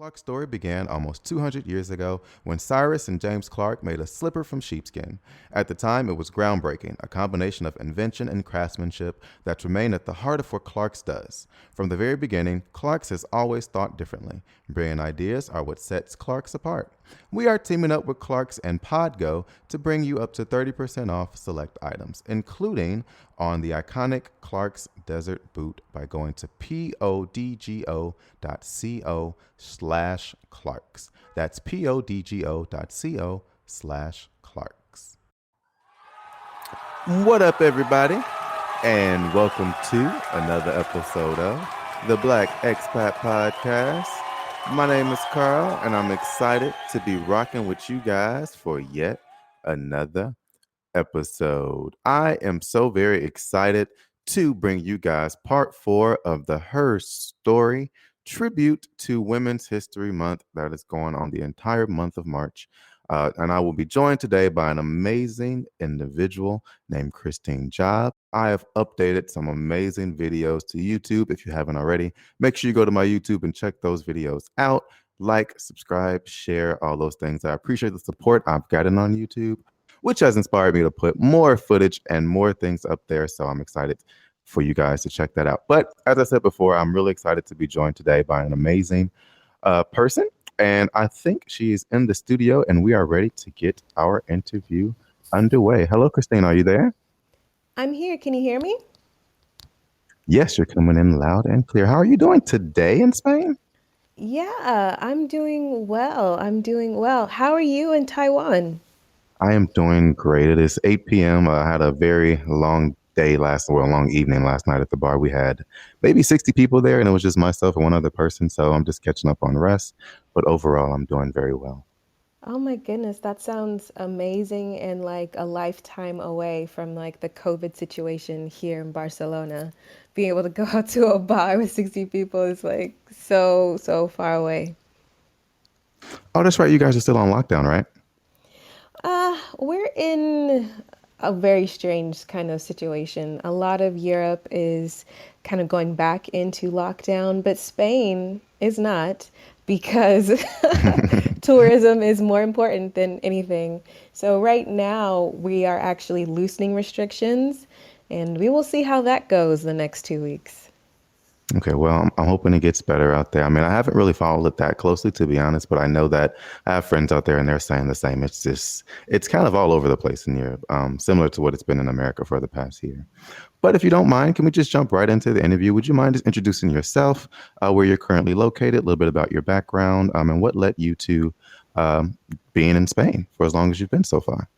Clark's story began almost 200 years ago when Cyrus and James Clark made a slipper from sheepskin. At the time, it was groundbreaking, a combination of invention and craftsmanship that's remained at the heart of what Clark's does. From the very beginning, Clark's has always thought differently. Brilliant ideas are what sets Clark's apart. We are teaming up with Clark's and Podgo to bring you up to 30% off select items, including on the iconic Clark's Desert Boot by going to podgo.co/Clarks. That's podgo.co/Clarks. What up, everybody? And welcome to another episode of the Black Expat Podcast. My name is Carl, and I'm excited to be rocking with you guys for yet another episode. I am so very excited to bring you guys part 4 of the Her Story tribute to Women's History Month that is going on the entire month of March. And I will be joined today by an amazing individual named Christine Job. I have updated some amazing videos to YouTube. If you haven't already, make sure you go to my YouTube and check those videos out. Like, subscribe, share, all those things. I appreciate the support I've gotten on YouTube, which has inspired me to put more footage and more things up there. So I'm excited for you guys to check that out. But as I said before, I'm really excited to be joined today by an amazing person. And I think she is in the studio and we are ready to get our interview underway. Hello, Christine. Are you there? I'm here. Can you hear me? Yes, you're coming in loud and clear. How are you doing today in Spain? Yeah, I'm doing well. I'm doing well. How are you in Taiwan? I am doing great. It is 8 p.m. I had a very long long evening last night at the bar. We had maybe 60 people there, and it was just myself and one other person. So I'm just catching up on rest. But overall, I'm doing very well. Oh my goodness, that sounds amazing and like a lifetime away from like the COVID situation here in Barcelona. Being able to go out to a bar with 60 people is like so far away. Oh, that's right. You guys are still on lockdown, right? We're in a very strange kind of situation. A lot of Europe is kind of going back into lockdown, but Spain is not because tourism is more important than anything. So right now we are actually loosening restrictions and we will see how that goes the next 2 weeks. Okay, well, I'm hoping it gets better out there. I mean, I haven't really followed it that closely, to be honest, but I know that I have friends out there and they're saying the same. It's kind of all over the place in Europe, similar to what it's been in America for the past year. But if you don't mind, can we just jump right into the interview? Would you mind just introducing yourself, where you're currently located, a little bit about your background, and what led you to being in Spain for as long as you've been so far?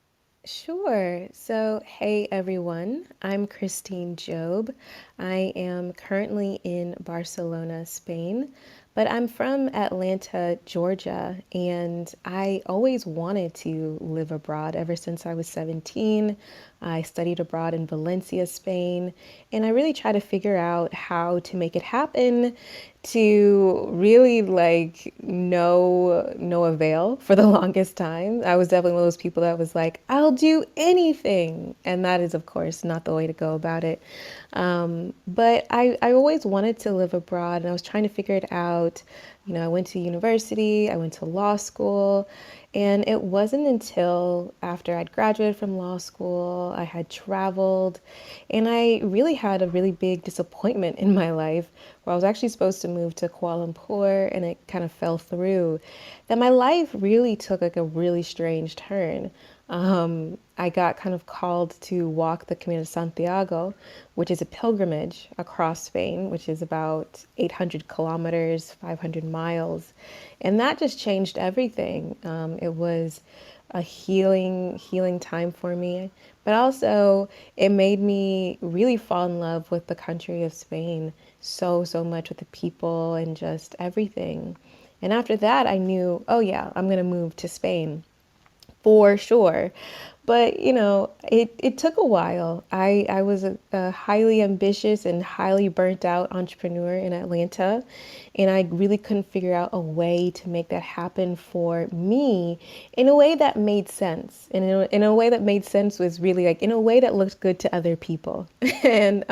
Sure. So, hey everyone, I'm Christine Job. I am currently in Barcelona, Spain, but I'm from Atlanta, Georgia, and I always wanted to live abroad ever since I was 17. I studied abroad in Valencia, Spain, and I really try to figure out how to make it happen to really like no avail for the longest time. I was definitely one of those people that was like, I'll do anything. And that is, of course, not the way to go about it. But I always wanted to live abroad and I was trying to figure it out. You know, I went to university, I went to law school, and it wasn't until after I'd graduated from law school, I had traveled, and I really had a really big disappointment in my life where I was actually supposed to move to Kuala Lumpur and it kind of fell through. That my life really took like a really strange turn. I got kind of called to walk the Camino Santiago, which is a pilgrimage across Spain, which is about 800 kilometers, 500 miles. And that just changed everything. It was a healing time for me, but also it made me really fall in love with the country of Spain so much, with the people and just everything. And after that, I knew, oh yeah, I'm gonna move to Spain for sure. But it took a while. I was a highly ambitious and highly burnt out entrepreneur in Atlanta, and I really couldn't figure out a way to make that happen for me in a way that made sense. And in a way that made sense was really like in a way that looked good to other people. And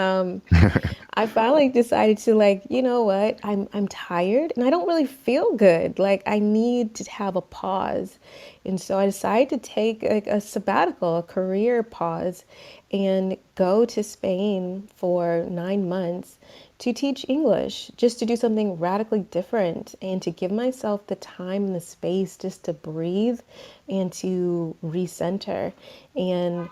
I finally decided to like, you know what? I'm tired and I don't really feel good. Like I need to have a pause. And so I decided to take like a sabbatical, a career pause, and go to Spain for 9 months to teach English, just to do something radically different and to give myself the time and the space just to breathe and to recenter. And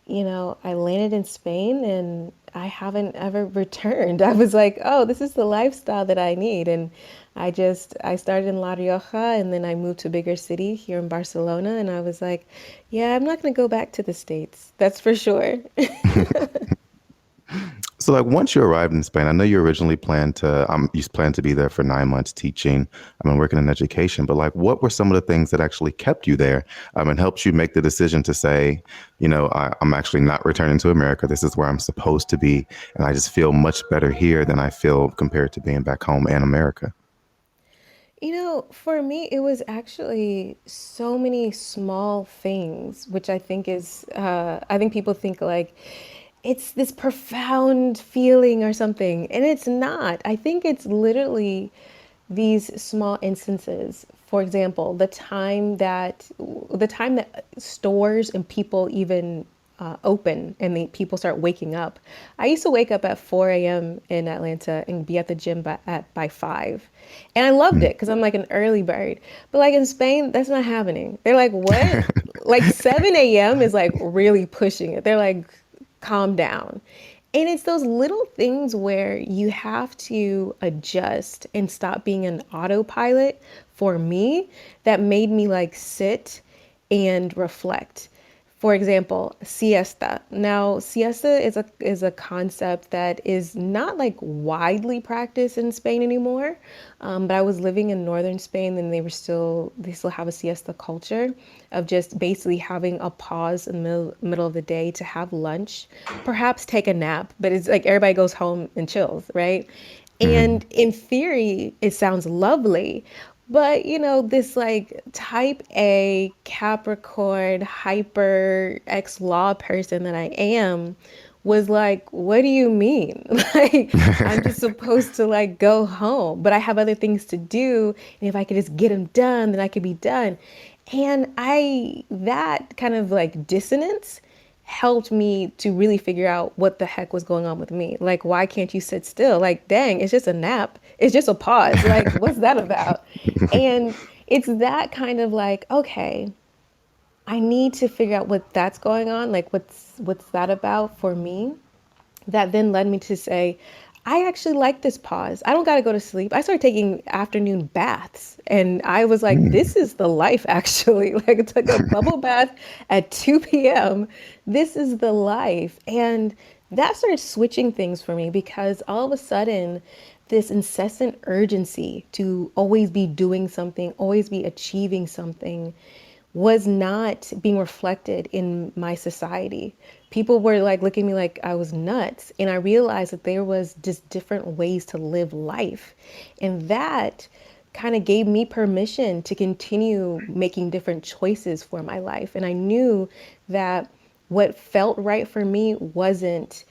I landed in Spain and I haven't ever returned. I was like, oh, this is the lifestyle that I need. And I started in La Rioja and then I moved to a bigger city here in Barcelona. And I was like, yeah, I'm not going to go back to the States. That's for sure. So, like, once you arrived in Spain, I know you originally planned to, you planned to be there for 9 months teaching, working in education. But like, what were some of the things that actually kept you there, and helped you make the decision to say, I'm actually not returning to America. This is where I'm supposed to be, and I just feel much better here than I feel compared to being back home in America. For me, it was actually so many small things, which I think people think like it's this profound feeling or something, and it's not. I think it's literally these small instances. For example, the time that stores and people even open and the people start waking up. I used to wake up at 4 a.m. in Atlanta and be at the gym by 5. And I loved it because I'm like an early bird. But like in Spain, that's not happening. They're like, what? Like 7 a.m. is like really pushing it. They're like, calm down. And it's those little things where you have to adjust and stop being an autopilot for me that made me like sit and reflect. For example, siesta. Now, siesta is a concept that is not like widely practiced in Spain anymore. But I was living in northern Spain, and they still have a siesta culture of just basically having a pause in the middle of the day to have lunch, perhaps take a nap. But it's like everybody goes home and chills, right? Hmm. And in theory, it sounds lovely. But, this like type A Capricorn hyper ex law person that I am was like, what do you mean? Like, I'm just supposed to like go home, but I have other things to do. And if I could just get them done, then I could be done. And that kind of like dissonance helped me to really figure out what the heck was going on with me. Like, why can't you sit still? Like, dang, it's just a nap. It's just a pause. Like, what's that about? And it's that kind of like, okay, I need to figure out what that's going on. Like, what's that about for me? That then led me to say, I actually like this pause. I don't got to go to sleep. I started taking afternoon baths and I was like, this is the life actually. Like I took a bubble bath at 2 p.m. This is the life. And that started switching things for me because all of a sudden, this incessant urgency to always be doing something, always be achieving something was not being reflected in my society. People were like looking at me like I was nuts. And I realized that there was just different ways to live life. And that kind of gave me permission to continue making different choices for my life. And I knew that what felt right for me wasn't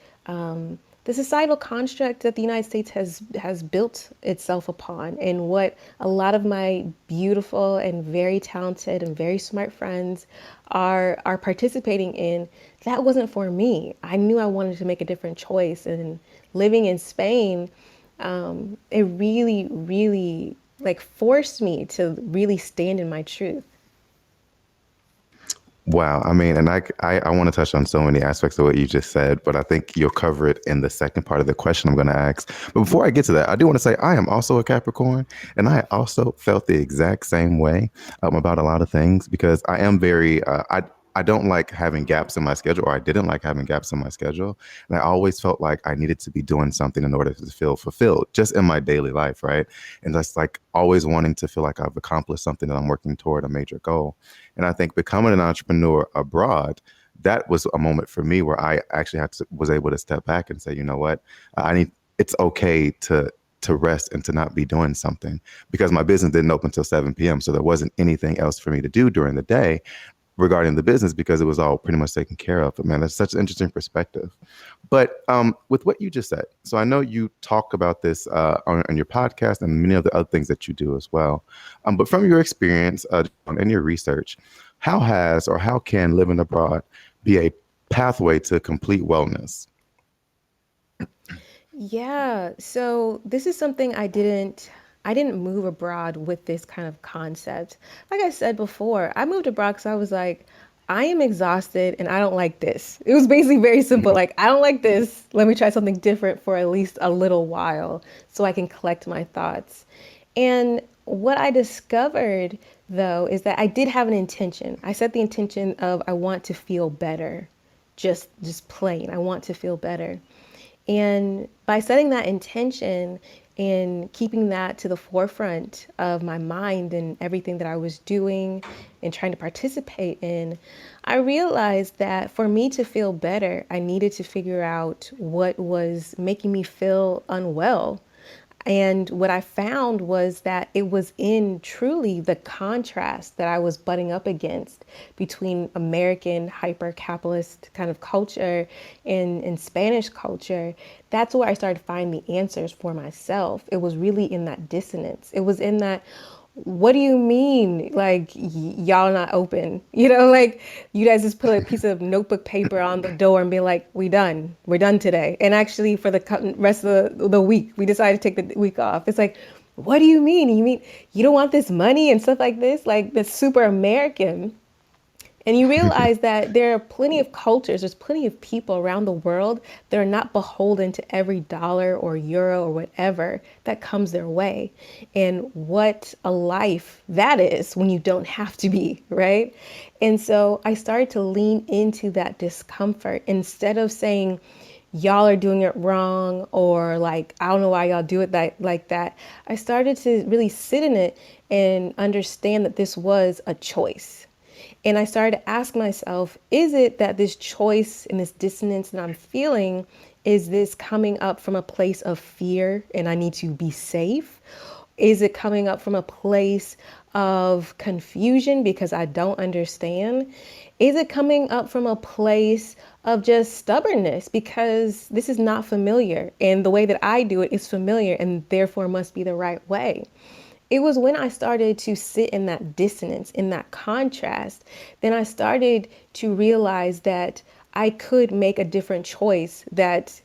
the societal construct that the United States has built itself upon, and what a lot of my beautiful and very talented and very smart friends are participating in. That wasn't for me. I knew I wanted to make a different choice, and living in Spain, it really, really like forced me to really stand in my truth. Wow. And I want to touch on so many aspects of what you just said, but I think you'll cover it in the second part of the question I'm going to ask. But before I get to that, I do want to say I am also a Capricorn, and I also felt the exact same way about a lot of things because I am very, I don't like having gaps in my schedule, or I didn't like having gaps in my schedule. And I always felt like I needed to be doing something in order to feel fulfilled just in my daily life, right? And that's like always wanting to feel like I've accomplished something that I'm working toward a major goal. And I think becoming an entrepreneur abroad that was a moment for me where I actually was able to step back and say, you know what, it's okay to rest and to not be doing something, because my business didn't open until 7 p.m. So there wasn't anything else for me to do during the day regarding the business, because it was all pretty much taken care of. But man, that's such an interesting perspective. But with what you just said, so I know you talk about this on your podcast and many of the other things that you do as well. But from your experience and your research, how can living abroad be a pathway to complete wellness? Yeah, so this is something I didn't move abroad with this kind of concept. Like I said before, I moved abroad because I was like, I am exhausted and I don't like this. It was basically very simple. Like, I don't like this. Let me try something different for at least a little while so I can collect my thoughts. And what I discovered though is that I did have an intention. I set the intention of I want to feel better. Just plain. I want to feel better. And by setting that intention and keeping that to the forefront of my mind and everything that I was doing and trying to participate in, I realized that for me to feel better, I needed to figure out what was making me feel unwell. And what I found was that it was in truly the contrast that I was butting up against between American hyper capitalist kind of culture and Spanish culture. That's where I started to find the answers for myself. It was really in that dissonance. It was in that, what do you mean? Like, y'all not open? Like, you guys just put a piece of notebook paper on the door and be like, we done. We're done today. And actually, for the rest of the week, we decided to take the week off. It's like, what do you mean? You mean you don't want this money and stuff like this? Like, that's super American. And you realize that there are plenty of cultures, there's plenty of people around the world that are not beholden to every dollar or euro or whatever that comes their way. And what a life that is when you don't have to be, right? And so I started to lean into that discomfort instead of saying, y'all are doing it wrong, or like, I don't know why y'all do it like that. I started to really sit in it and understand that this was a choice. And I started to ask myself, is it that this choice and this dissonance that I'm feeling, is this coming up from a place of fear and I need to be safe? Is it coming up from a place of confusion because I don't understand? Is it coming up from a place of just stubbornness because this is not familiar and the way that I do it is familiar and therefore must be the right way? It was when I started to sit in that dissonance, in that contrast, then I started to realize that I could make a different choice that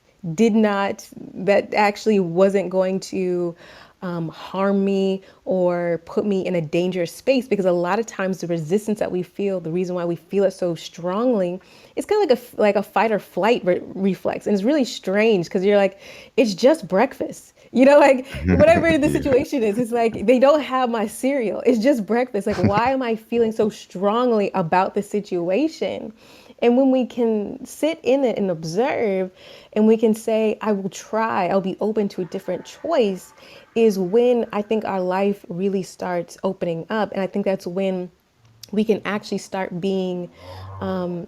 actually wasn't going to harm me or put me in a dangerous space. Because a lot of times the resistance that we feel, the reason why we feel it so strongly, it's kind of like a fight or flight reflex. And it's really strange because you're like, it's just breakfast. Like whatever the Yeah. situation is, it's like they don't have my cereal. It's just breakfast. Like, why am I feeling so strongly about the situation? And when we can sit in it and observe, and we can say, I will try, I'll be open to a different choice, is when I think our life really starts opening up. And I think that's when we can actually start being,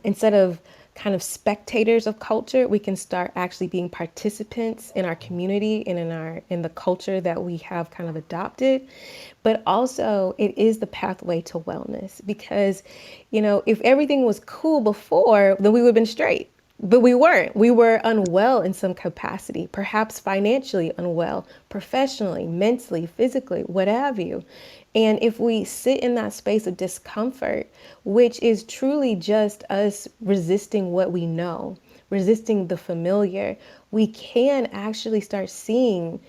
instead of kind of spectators of culture, we can start actually being participants in our community and in the culture that we have kind of adopted. But also it is the pathway to wellness, because if everything was cool before, then we would have been straight. But we weren't. We were unwell in some capacity, perhaps financially unwell, professionally, mentally, physically, what have you. And if we sit in that space of discomfort, which is truly just us resisting what we know, resisting the familiar, we can actually start seeing,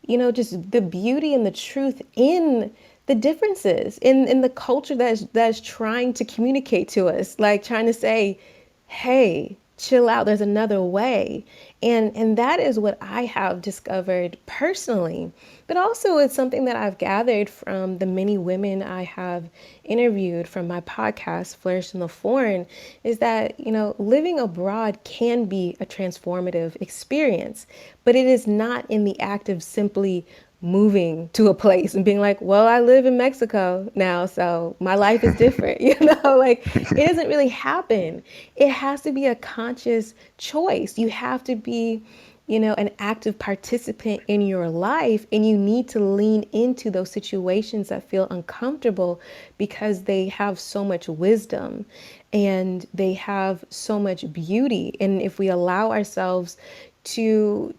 just the beauty and the truth in the differences in the culture that's trying to communicate to us, like trying to say, hey, chill out, there's another way. And that is what I have discovered personally. But also it's something that I've gathered from the many women I have interviewed from my podcast, Flourish in the Foreign, is that, living abroad can be a transformative experience, but it is not in the act of simply moving to a place and being like, well, I live in Mexico now, so my life is different. Like it doesn't really happen. It has to be a conscious choice. You have to be, an active participant in your life, and you need to lean into those situations that feel uncomfortable because they have so much wisdom and they have so much beauty. And if we allow ourselves to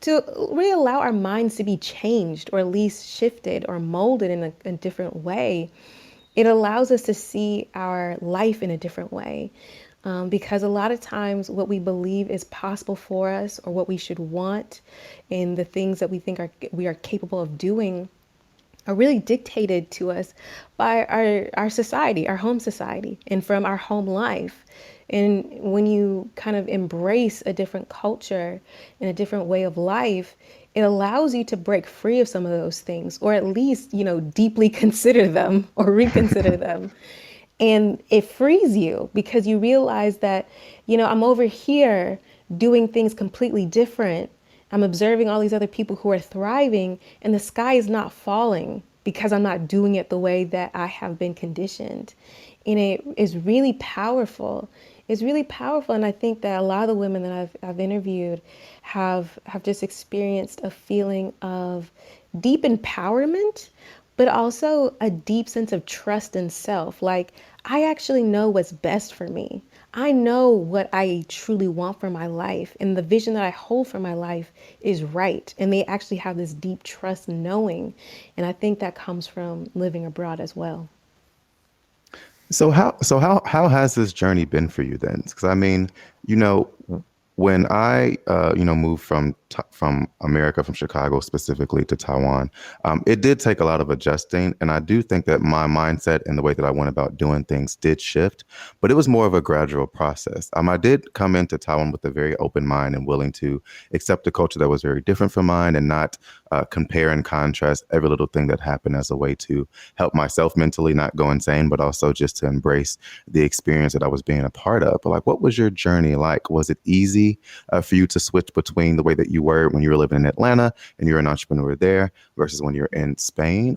really allow our minds to be changed, or at least shifted or molded in a different way, it allows us to see our life in a different way. Because a lot of times what we believe is possible for us, or what we should want, and the things that we think we are capable of doing, are really dictated to us by our society, our home society, and from our home life. And when you kind of embrace a different culture and a different way of life, it allows you to break free of some of those things, or at least, deeply consider them or reconsider them. And it frees you because you realize that, I'm over here doing things completely different. I'm observing all these other people who are thriving, and the sky is not falling because I'm not doing it the way that I have been conditioned. And it is really powerful. It's really powerful. And I think that a lot of the women that I've interviewed have just experienced a feeling of deep empowerment, but also a deep sense of trust in self. Like, I actually know what's best for me. I know what I truly want for my life, and the vision that I hold for my life is right. And they actually have this deep trust knowing. And I think that comes from living abroad as well. So how has this journey been for you then? Because I mean, you know, when I moved from America, from Chicago specifically to Taiwan, it did take a lot of adjusting, and I do think that my mindset and the way that I went about doing things did shift, but it was more of a gradual process. I did come into Taiwan with a very open mind and willing to accept a culture that was very different from mine, and not compare and contrast every little thing that happened, as a way to help myself mentally not go insane, but also just to embrace the experience that I was being a part of. But like, what was your journey like? Was it easy for you to switch between the way that you were when you were living in Atlanta and you're an entrepreneur there versus when you're in Spain?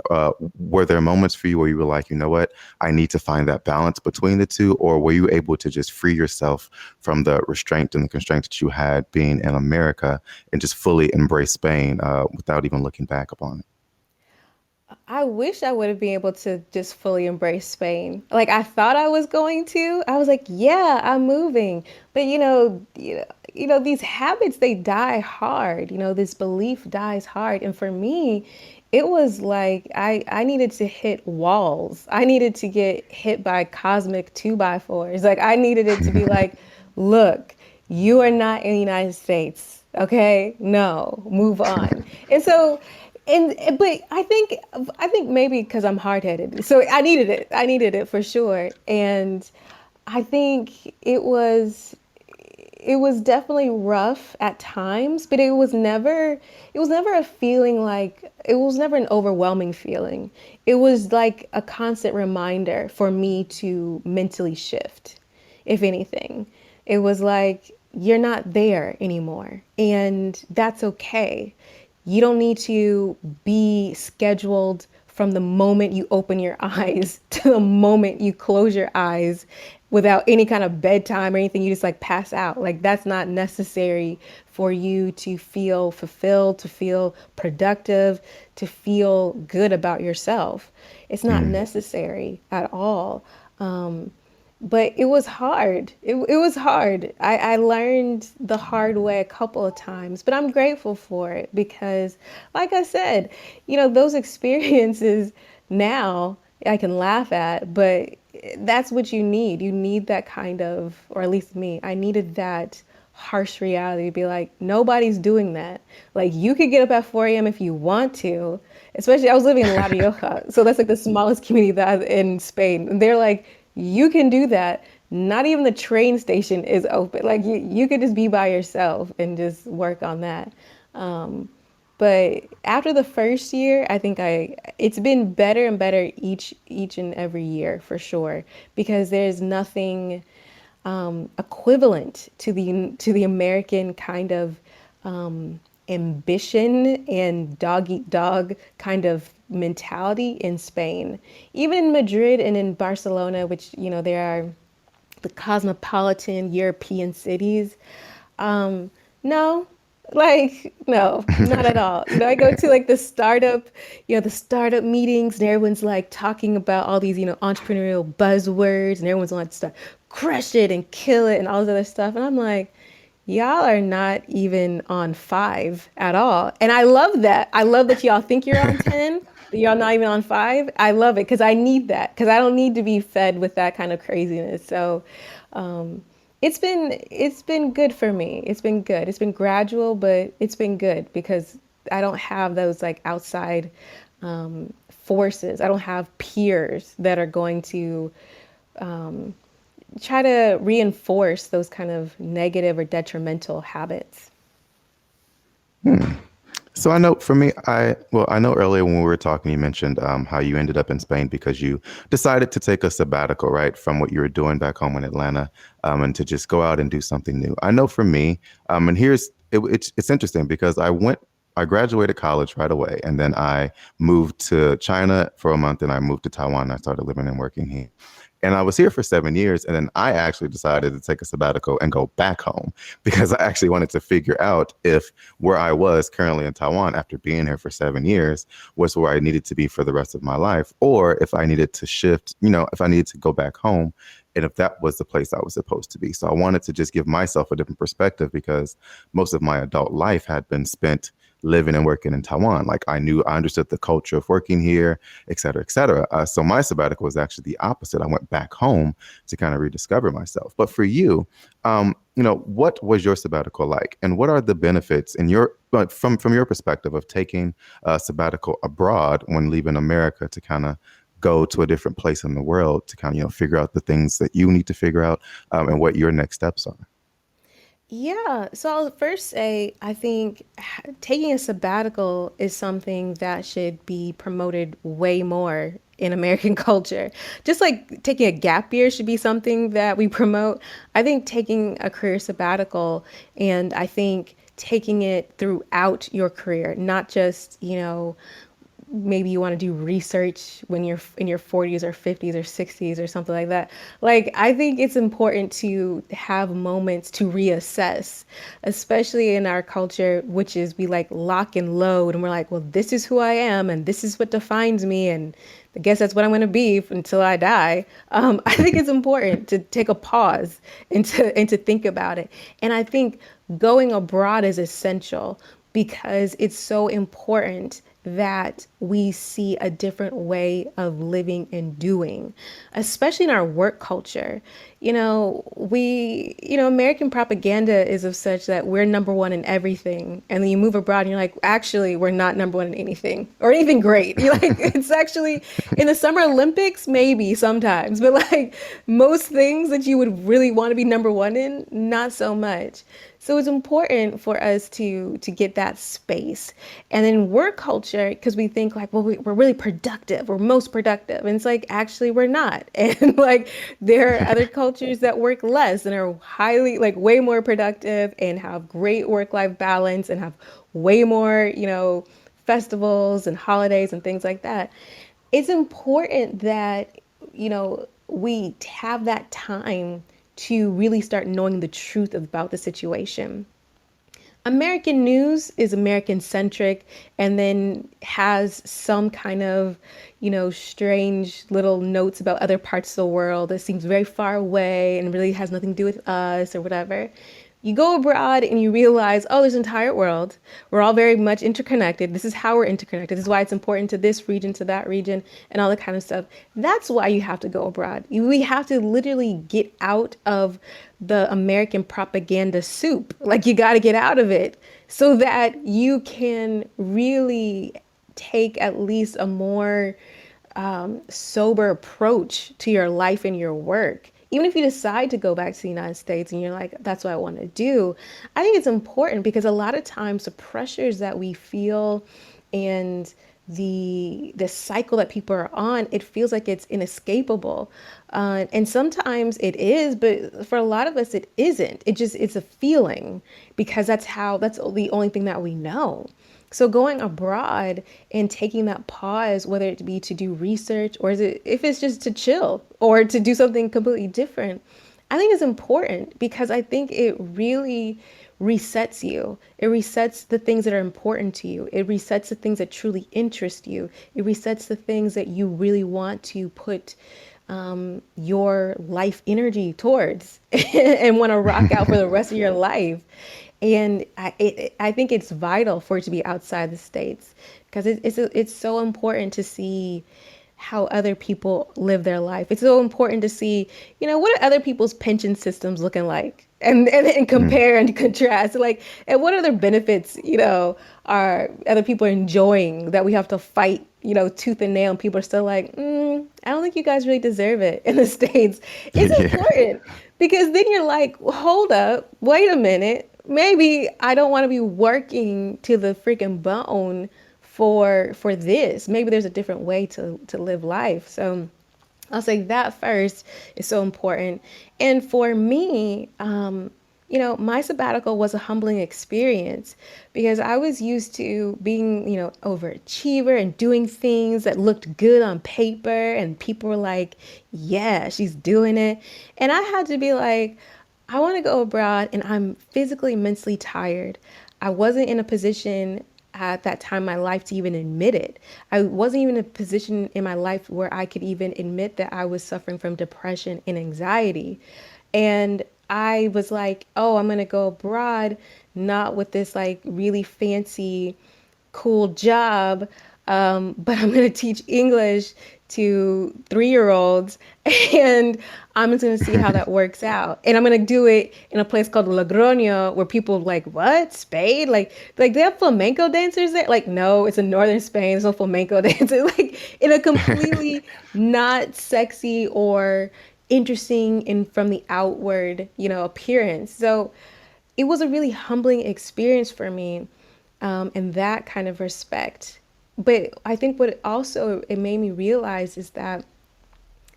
Were there moments for you where you were like, you know what, I need to find that balance between the two? Or were you able to just free yourself from the restraint and the constraint that you had being in America and just fully embrace Spain without even looking back upon it? I wish I would have been able to just fully embrace Spain. Like I thought I was going to. I was like, yeah, I'm moving. But these habits, they die hard. This belief dies hard. And for me, it was like I needed to hit walls. I needed to get hit by cosmic 2x4s. Like I needed it to be like, look, you are not in the United States. Okay? No, move on. And so but I think maybe because I'm hard-headed, so I needed it for sure. And I think it was definitely rough at times, but it was never a feeling like, it was never an overwhelming feeling. It was like a constant reminder for me to mentally shift. If anything, it was like, you're not there anymore, and that's okay. You don't need to be scheduled from the moment you open your eyes to the moment you close your eyes without any kind of bedtime or anything. You just like pass out. Like that's not necessary for you to feel fulfilled, to feel productive, to feel good about yourself. It's not necessary at all. But it was hard. It was hard. I learned the hard way a couple of times, but I'm grateful for it because, like I said, those experiences now I can laugh at, but that's what you need. You need that kind of, or at least me, I needed that harsh reality to be like, nobody's doing that. Like, you could get up at 4 a.m. if you want to. Especially, I was living in La Rioja, so that's like the smallest community in Spain. And they're like, you can do that. Not even the train station is open. Like, you could just be by yourself and just work on that. Um, but after the first year, I think it's been better and better each and every year for sure, because there's nothing equivalent to the American kind of ambition and dog eat dog kind of mentality in Spain. Even in Madrid and in Barcelona, which, there are the cosmopolitan European cities. No, no, not at all. I go to like the startup meetings, and everyone's like talking about all these, entrepreneurial buzzwords, and everyone's like to crush it and kill it and all this other stuff. And I'm like, y'all are not even on five at all. And I love that. I love that y'all think you're on 10, but y'all not even on five. I love it because I need that because I don't need to be fed with that kind of craziness. So, it's been good for me. It's been good. It's been gradual, but it's been good because I don't have those like outside forces. I don't have peers that are going to try to reinforce those kind of negative or detrimental habits. So I know for me, I know earlier when we were talking, you mentioned how you ended up in Spain because you decided to take a sabbatical, right, from what you were doing back home in Atlanta, and to just go out and do something new. I know for me, and it's interesting because I graduated college right away, and then I moved to China for a month, and I moved to Taiwan. And I started living and working here. And I was here for 7 years. And then I actually decided to take a sabbatical and go back home because I actually wanted to figure out if where I was currently in Taiwan after being here for 7 years was where I needed to be for the rest of my life, or if I needed to shift, if I needed to go back home and if that was the place I was supposed to be. So I wanted to just give myself a different perspective because most of my adult life had been spent living and working in Taiwan. Like I understood the culture of working here, et cetera, et cetera. So my sabbatical was actually the opposite. I went back home to kind of rediscover myself. But for you, what was your sabbatical like, and what are the benefits in from your perspective of taking a sabbatical abroad when leaving America to kind of go to a different place in the world to kind of figure out the things that you need to figure out, and what your next steps are? Yeah, so I'll first say I think taking a sabbatical is something that should be promoted way more in American culture. Just like taking a gap year should be something that we promote. I think taking a career sabbatical and I think taking it throughout your career, not just, maybe you want to do research when you're in your 40s or 50s or 60s or something like that. Like, I think it's important to have moments to reassess, especially in our culture, which is we like lock and load and we're like, well, this is who I am and this is what defines me. And I guess that's what I'm going to be until I die. I think it's important to take a pause and to think about it. And I think going abroad is essential because it's so important that we see a different way of living and doing, especially in our work culture. American propaganda is of such that we're number one in everything. And then you move abroad and you're like, actually, we're not number one in anything or anything great. You're like, it's actually in the Summer Olympics, maybe sometimes, but like most things that you would really want to be number one in, not so much. So it's important for us to get that space. And then work culture, because we think like, well, we're really productive, we're most productive. And it's like, actually, we're not. And like, there are other cultures that work less and are highly, like way more productive and have great work-life balance and have way more, festivals and holidays and things like that. It's important that, we have that time to really start knowing the truth about the situation. American news is American centric and then has some kind of, strange little notes about other parts of the world that seems very far away and really has nothing to do with us or whatever. You go abroad and you realize, oh, there's an entire world. We're all very much interconnected. This is how we're interconnected. This is why it's important to this region, to that region, and all that kind of stuff. That's why you have to go abroad. We have to literally get out of the American propaganda soup. Like, you got to get out of it so that you can really take at least a more sober approach to your life and your work. Even if you decide to go back to the United States and you're like, that's what I want to do, I think it's important because a lot of times the pressures that we feel and the cycle that people are on, it feels like it's inescapable. And sometimes it is, but for a lot of us, it isn't. It's a feeling because that's the only thing that we know. So going abroad and taking that pause, whether it be to do research or if it's just to chill or to do something completely different, I think it's important because I think it really resets you. It resets the things that are important to you. It resets the things that truly interest you. It resets the things that you really want to put your life energy towards and want to rock out for the rest of your life. And I think it's vital for it to be outside the States because it's so important to see how other people live their life. It's so important to see, what are other people's pension systems looking like? And Mm. compare and contrast. Like, and what other benefits, are other people enjoying that we have to fight, tooth and nail, and people are still like, I don't think you guys really deserve it in the States. It's Yeah. important because then you're like, well, hold up, wait a minute. Maybe I don't want to be working to the freaking bone for this. Maybe there's a different way to live life. So I'll say that first is so important. And for me, my sabbatical was a humbling experience because I was used to being, overachiever and doing things that looked good on paper, and people were like, yeah, she's doing it. And I had to be like, I want to go abroad and I'm physically, mentally tired. I wasn't in a position at that time in my life to even admit it. I wasn't even in a position in my life where I could even admit that I was suffering from depression and anxiety. And I was like, oh, I'm going to go abroad, not with this like really fancy cool job, but I'm going to teach English to 3-year-olds and I'm just going to see how that works out. And I'm going to do it in a place called Logroño where people are like, what? Spain? Like they have flamenco dancers there? Like, no, it's in northern Spain. There's no flamenco dancers. Like in a completely not sexy or interesting in from the outward, appearance. So it was a really humbling experience for me in that kind of respect. But I think what it made me realize is that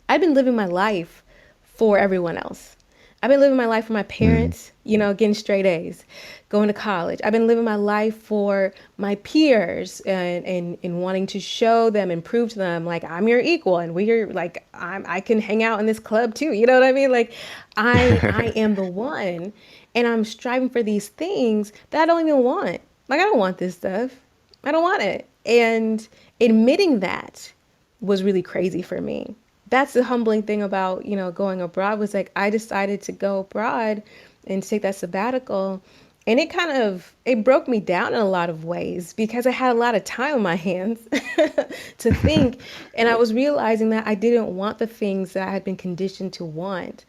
I've been living my life for everyone else. I've been living my life for my Mm. parents, getting straight A's, going to college. I've been living my life for my peers and wanting to show them and prove to them like I'm your equal and we're like I can hang out in this club too. You know what I mean? Like I am the one and I'm striving for these things that I don't even want. Like I don't want this stuff. I don't want it. And admitting that was really crazy for me. That's the humbling thing about, going abroad was like I decided to go abroad and take that sabbatical. And it broke me down in a lot of ways because I had a lot of time on my hands to think. And I was realizing that I didn't want the things that I had been conditioned to want.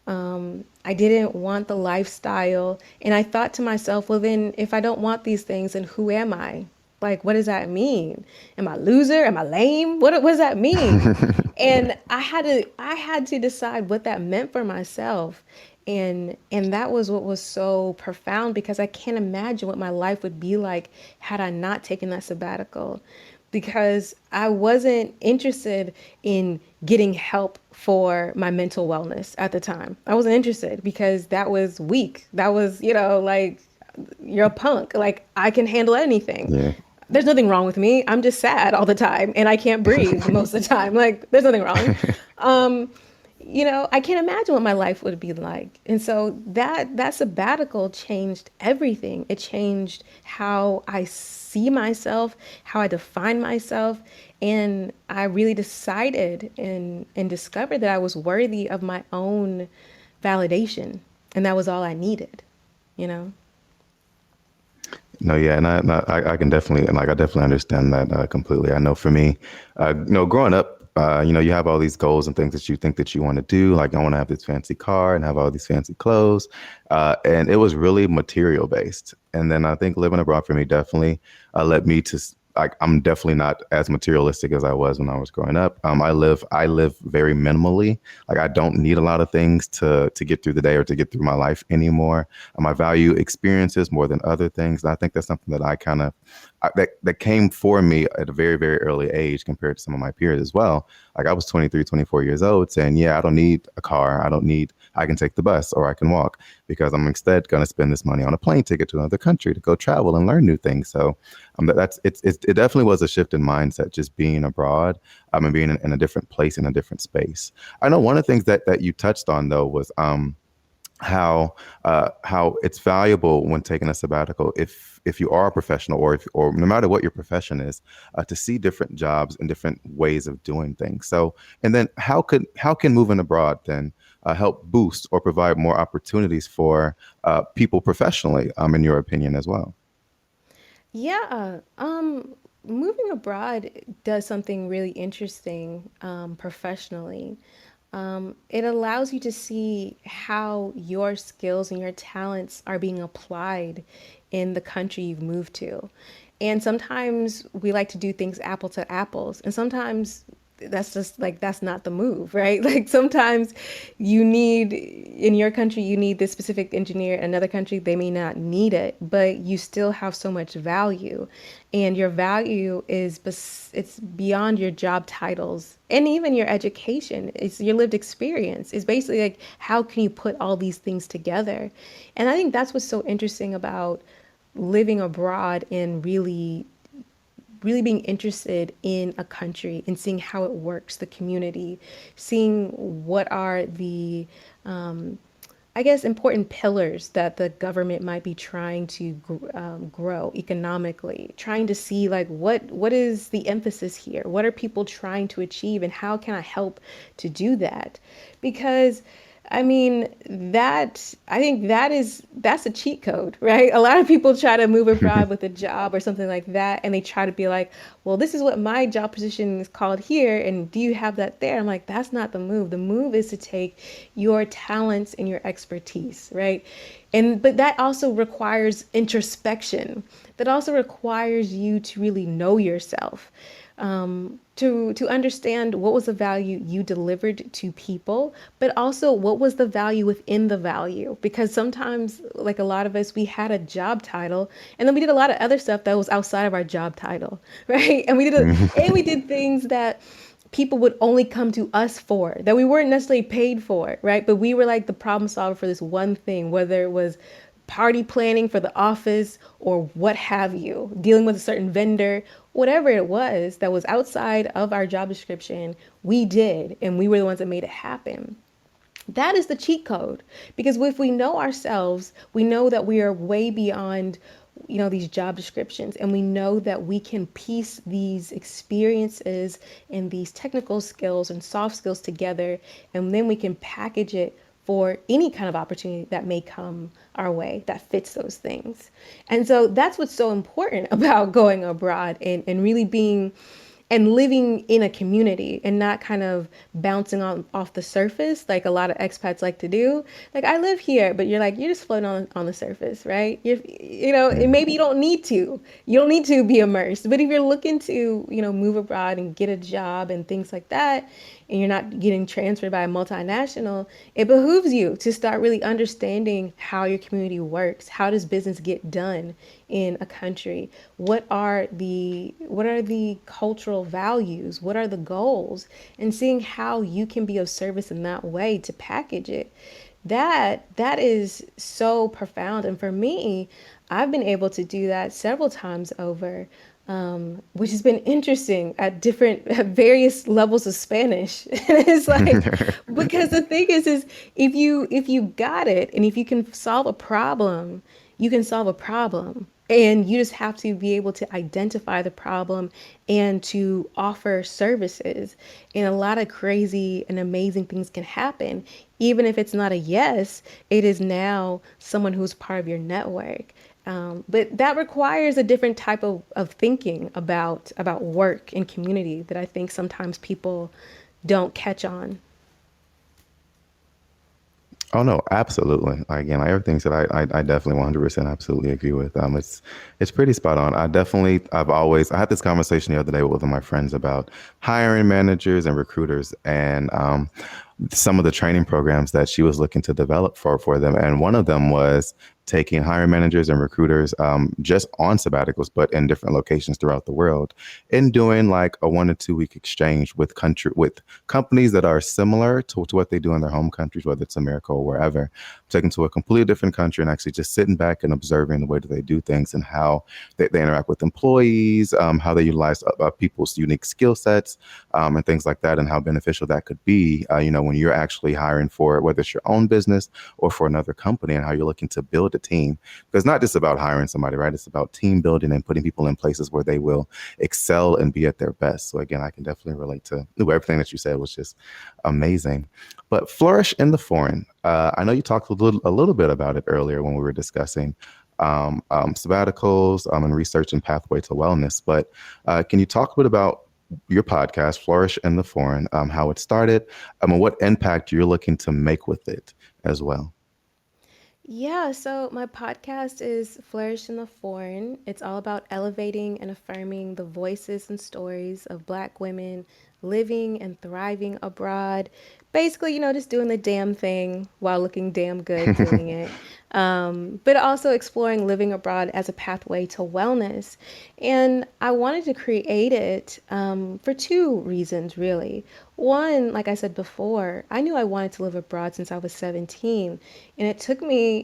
I didn't want the lifestyle. And I thought to myself, well, then if I don't want these things, then who am I? Like, what does that mean? Am I a loser? Am I lame? What does that mean? And I had to decide what that meant for myself. And that was what was so profound because I can't imagine what my life would be like had I not taken that sabbatical because I wasn't interested in getting help for my mental wellness at the time. I wasn't interested because that was weak. That was, like you're a punk. Like I can handle anything. Yeah. There's nothing wrong with me. I'm just sad all the time and I can't breathe most of the time. Like there's nothing wrong. I can't imagine what my life would be like. And so that sabbatical changed everything. It changed how I see myself, how I define myself, and I really decided and discovered that I was worthy of my own validation, and that was all I needed, you know. No, yeah, and I can definitely, and like, I definitely understand that completely. I know for me, growing up, you have all these goals and things that you think that you want to do. Like, I want to have this fancy car and have all these fancy clothes, and it was really material based. And then I think living abroad for me definitely led me to like I'm definitely not as materialistic as I was when I was growing up. I live very minimally. Like I don't need a lot of things to get through the day or to get through my life anymore. I value experiences more than other things. And I think that's something that I kind of that came for me at a very, very early age compared to some of my peers as well. Like I was 23, 24 years old saying, yeah, I don't need a car. I can take the bus or I can walk because I'm instead going to spend this money on a plane ticket to another country to go travel and learn new things. So it definitely was a shift in mindset, just being abroad, and being in a different place, in a different space. I know one of the things that you touched on though was, how it's valuable when taking a sabbatical, if you are a professional or no matter what your profession is, to see different jobs and different ways of doing things. So, and then how can moving abroad then help boost or provide more opportunities for people professionally, in your opinion as well? Yeah, moving abroad does something really interesting professionally. It allows you to see how your skills and your talents are being applied in the country you've moved to. And sometimes we like to do things apple to apples, and sometimes that's just like that's not the move, right? Like sometimes you need in your country you need this specific engineer, in another country they may not need it, but you still have so much value, and your value it's beyond your job titles and even your education. It's your lived experience. It's basically like how can you put all these things together? And I think that's what's so interesting about living abroad and really being interested in a country and seeing how it works, the community, seeing what are the, I guess, important pillars that the government might be trying to grow economically, trying to see like what is the emphasis here? What are people trying to achieve, and how can I help to do that? Because I mean, I think that's a cheat code, right? A lot of people try to move abroad with a job or something like that, and they try to be like, well, this is what my job position is called here, and do you have that there? I'm like, that's not the move. The move is to take your talents and your expertise, right? But that also requires introspection. That also requires you to really know yourself, to understand what was the value you delivered to people, but also what was the value within the value. Because sometimes, like a lot of us, we had a job title, and then we did a lot of other stuff that was outside of our job title, right? And we did things that people would only come to us for, that we weren't necessarily paid for, right? But we were like the problem solver for this one thing, whether it was party planning for the office or what have you, dealing with a certain vendor, whatever it was that was outside of our job description, we did, and we were the ones that made it happen. That is the cheat code, because if we know ourselves, we know that we are way beyond these job descriptions, and we know that we can piece these experiences and these technical skills and soft skills together, and then we can package it for any kind of opportunity that may come our way that fits those things. And so that's what's so important about going abroad and really being and living in a community and not kind of bouncing on off the surface like a lot of expats like to do. Like, I live here, but you're just floating on the surface, right? And maybe you don't need to be immersed. But if you're looking to move abroad and get a job and things like that, and you're not getting transferred by a multinational, it behooves you to start really understanding how your community works. How does business get done in a country? What are the cultural values? What are the goals? And seeing how you can be of service in that way to package it. That is so profound. And for me, I've been able to do that several times over. Which has been interesting at various levels of Spanish. And it's like, because the thing is if you got it, and if you can solve a problem, you can solve a problem. And you just have to be able to identify the problem and to offer services. And a lot of crazy and amazing things can happen. Even if it's not a yes, it is now someone who's part of your network. But that requires a different type of thinking about work and community that I think sometimes people don't catch on. Oh no, absolutely. Again, like everything said, I definitely 100% absolutely agree with. It's pretty spot on. I had this conversation the other day with one of my friends about hiring managers and recruiters, and some of the training programs that she was looking to develop for them. And one of them was taking hiring managers and recruiters just on sabbaticals, but in different locations throughout the world, and doing like a 1 to 2 week exchange with companies that are similar to what they do in their home countries, whether it's America or wherever, taken to a completely different country and actually just sitting back and observing the way that they do things and how they interact with employees, how they utilize people's unique skill sets, and things like that, and how beneficial that could be, when you're actually hiring for whether it's your own business or for another company, and how you're looking to build a team. Because it's not just about hiring somebody, right? It's about team building and putting people in places where they will excel and be at their best. So again, I can definitely relate to everything that you said was just amazing. But Flourish in the Foreign, I know you talked a little bit about it earlier when we were discussing sabbaticals and research and pathway to wellness. But can you talk a bit about your podcast, Flourish in the Foreign, how it started, and what impact you're looking to make with it as well? Yeah, so my podcast is Flourish in the Foreign. It's all about elevating and affirming the voices and stories of Black women living and thriving abroad. Basically, just doing the damn thing while looking damn good doing it. But also exploring living abroad as a pathway to wellness. And I wanted to create it for two reasons, really. One, like I said before, I knew I wanted to live abroad since I was 17. And it took me,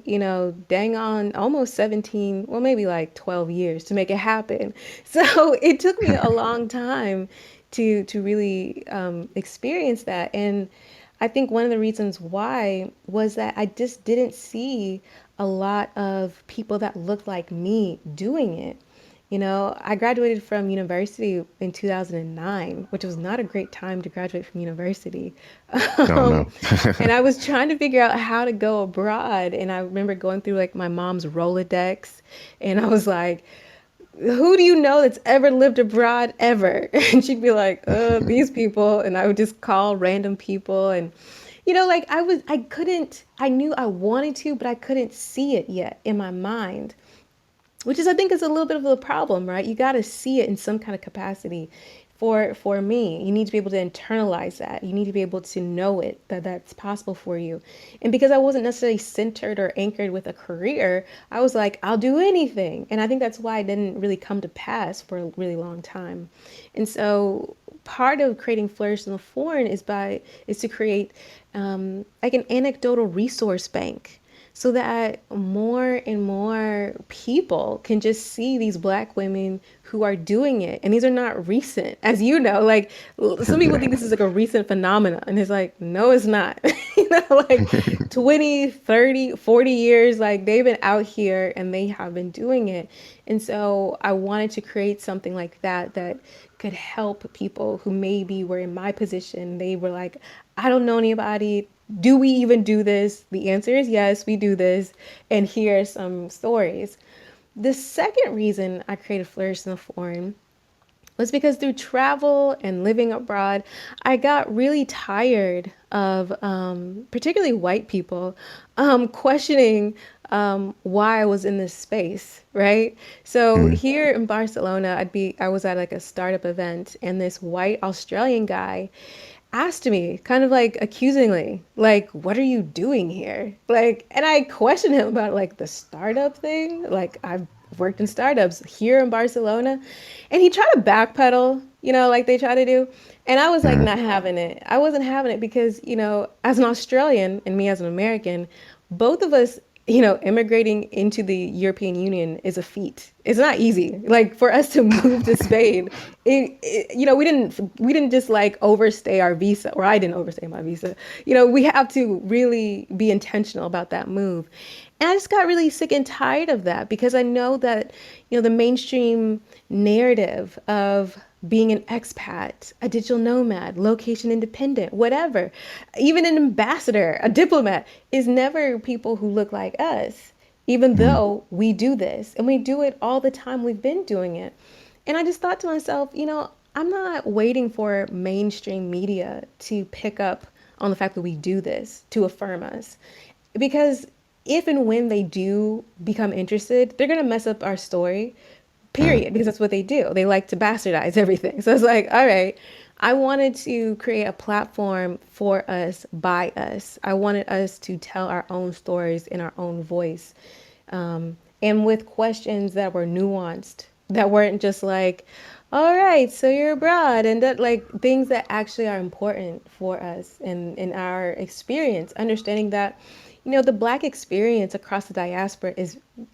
dang on almost 17, well, maybe like 12 years to make it happen. So it took me a long time to really experience that. And I think one of the reasons why was that I just didn't see a lot of people that looked like me doing it. I graduated from university in 2009, which was not a great time to graduate from university. Oh Um, no. and I was trying to figure out how to go abroad. And I remember going through like my mom's Rolodex, and I was like, who do you know that's ever lived abroad ever? And she'd be like, these people. And I would just call random people. And, like I knew I wanted to, but I couldn't see it yet in my mind, which is I think is a little bit of a problem, right? You got to see it in some kind of capacity. For me, you need to be able to internalize that. You need to be able to know it, that that's possible for you. And because I wasn't necessarily centered or anchored with a career, I was like, I'll do anything. And I think that's why it didn't really come to pass for a really long time. And so part of creating Flourish in the Foreign is to create like an anecdotal resource bank, so that more and more people can just see these Black women who are doing it. And these are not recent, as you know, like some people think this is like a recent phenomenon, and it's like, no, it's not. Like 20, 30, 40 years, like they've been out here and they have been doing it. And so I wanted to create something like that could help people who maybe were in my position. They were like, I don't know anybody. Do we even do this? The answer is yes, we do this. And here are some stories. The second reason I created Flourish in the Foreign was because through travel and living abroad, I got really tired of particularly white people questioning why I was in this space, right? So Mm. here in Barcelona, I was at like a startup event, and this white Australian guy asked me kind of like accusingly, like, what are you doing here? Like, and I questioned him about like the startup thing. Like, I've worked in startups here in Barcelona, and he tried to backpedal, like they try to do. And I was like, Mm. not having it. I wasn't having it because, as an Australian and me as an American, both of us, immigrating into the European Union is a feat. It's not easy. Like for us to move to Spain, we didn't just like overstay our visa, or I didn't overstay my visa. We have to really be intentional about that move. And I just got really sick and tired of that because I know that, the mainstream narrative of being an expat, a digital nomad, location independent, whatever, even an ambassador, a diplomat, is never people who look like us, even Mm. though we do this and we do it all the time. We've been doing it. And I just thought to myself, I'm not waiting for mainstream media to pick up on the fact that we do this to affirm us. Because if and when they do become interested, they're going to mess up our story, Mm. period, because that's what they do. They like to bastardize everything. So it's like, all right, I wanted to create a platform for us, by us. I wanted us to tell our own stories in our own voice. And with questions that were nuanced, that weren't just like, all right, so you're abroad, and that like things that actually are important for us and in our experience, understanding that, the Black experience across the diaspora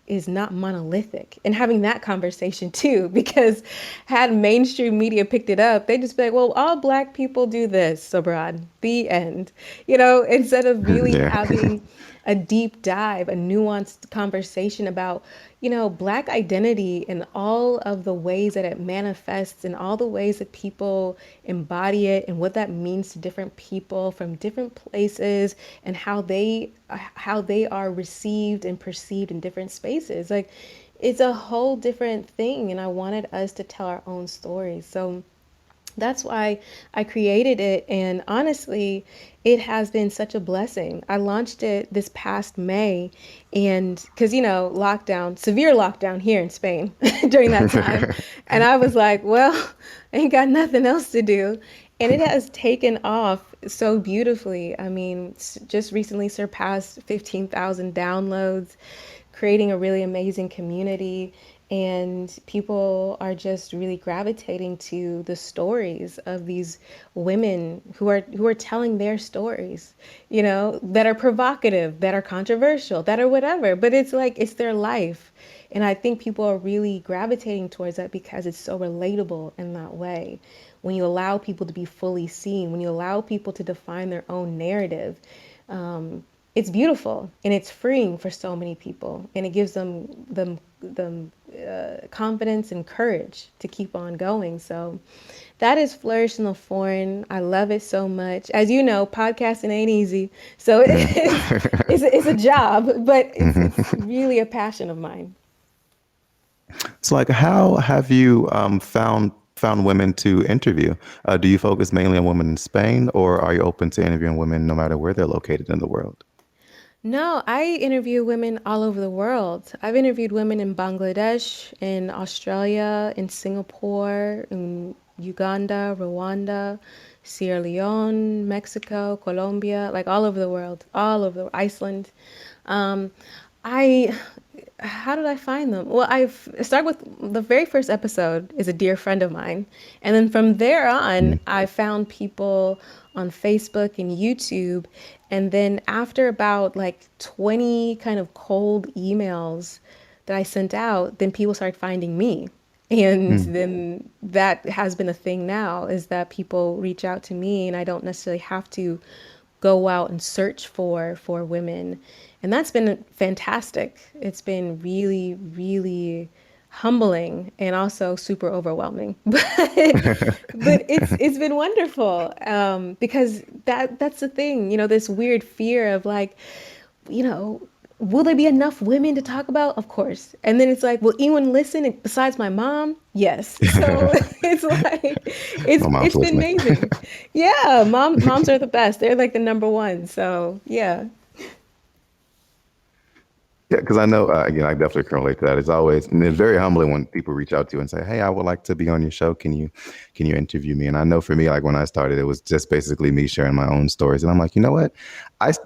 is not monolithic, and having that conversation too, because had mainstream media picked it up, they'd just be like, well, all Black people do this abroad, the end, instead of really Yeah. having a deep dive, a nuanced conversation about, Black identity and all of the ways that it manifests and all the ways that people embody it and what that means to different people from different places and how they are received and perceived in different spaces. Like it's a whole different thing, and I wanted us to tell our own stories. So that's why I created it. And honestly, it has been such a blessing. I launched it this past May, and because, lockdown, severe lockdown here in Spain during that time. And I was like, well, I ain't got nothing else to do. And it has taken off so beautifully. I mean, just recently surpassed 15,000 downloads, creating a really amazing community, and people are just really gravitating to the stories of these women who are telling their stories, that are provocative, that are controversial, that are whatever, but it's like it's their life. And I think people are really gravitating towards that because it's so relatable in that way. When you allow people to be fully seen, when you allow people to define their own narrative, it's beautiful and it's freeing for so many people, and it gives them confidence and courage to keep on going. So that is Flourish in the Foreign. I love it so much. As you know, podcasting ain't easy, so it's a job, but it's really a passion of mine. So, like, how have you found women to interview? Do you focus mainly on women in Spain, or are you open to interviewing women no matter where they're located in the world? No, I interview women all over the world. I've interviewed women in Bangladesh, in Australia, in Singapore, in Uganda, Rwanda, Sierra Leone, Mexico, Colombia, like all over the world, all over Iceland. Um, I how did I find them? Well, I've started with the very first episode is a dear friend of mine. And then from there on, I found people on Facebook and YouTube. And then after about like 20 kind of cold emails that I sent out, then people started finding me. And Mm. then that has been a thing now, is that people reach out to me and I don't necessarily have to go out and search for women. And that's been fantastic. It's been really, really humbling and also super overwhelming. But it's been wonderful, because that's the thing, this weird fear of like, you know, will there be enough women to talk about? Of course. And then it's like, will anyone listen besides my mom? Yes. So it's like My mom's it's been listening. amazing. Yeah, moms are the best. They're like the number one. So yeah. Yeah, because I know, again, I definitely can relate to that. It's always, and it's very humbling when people reach out to you and say, "Hey, I would like to be on your show. Can you interview me?" And I know for me, like when I started, it was just basically me sharing my own stories. And I'm like, you know what?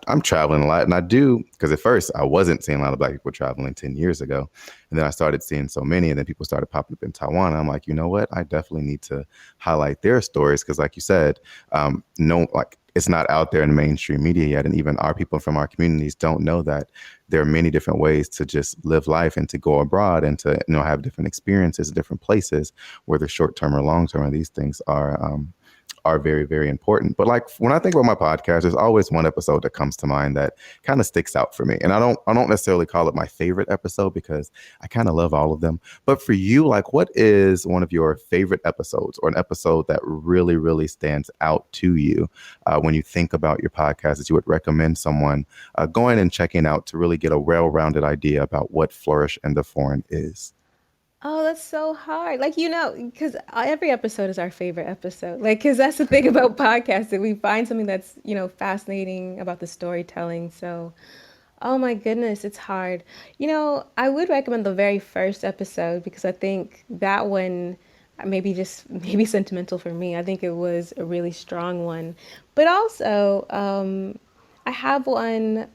I'm traveling a lot, and I do because at first I wasn't seeing a lot of Black people traveling 10 years ago, and then I started seeing so many, and then people started popping up in Taiwan. And I'm like, you know what? I definitely need to highlight their stories because, like you said, no, like it's not out there in the mainstream media yet, and even our people from our communities don't know that there are many different ways to just live life and to go abroad and to have different experiences, different places, whether short term or long term. And these things are very, very important. But like when I think about my podcast, there's always one episode that comes to mind that kind of sticks out for me. And I don't necessarily call it my favorite episode because I kind of love all of them. But for you, like what is one of your favorite episodes or an episode that really, really stands out to you when you think about your podcast that you would recommend someone going and checking out to really get a well-rounded idea about what Flourish in the Foreign is? Oh, that's so hard. Like, because every episode is our favorite episode. Like, because that's the thing about podcasting. We find something that's, fascinating about the storytelling. So, oh my goodness, it's hard. I would recommend the very first episode because I think that one maybe sentimental for me. I think it was a really strong one. But also, I have one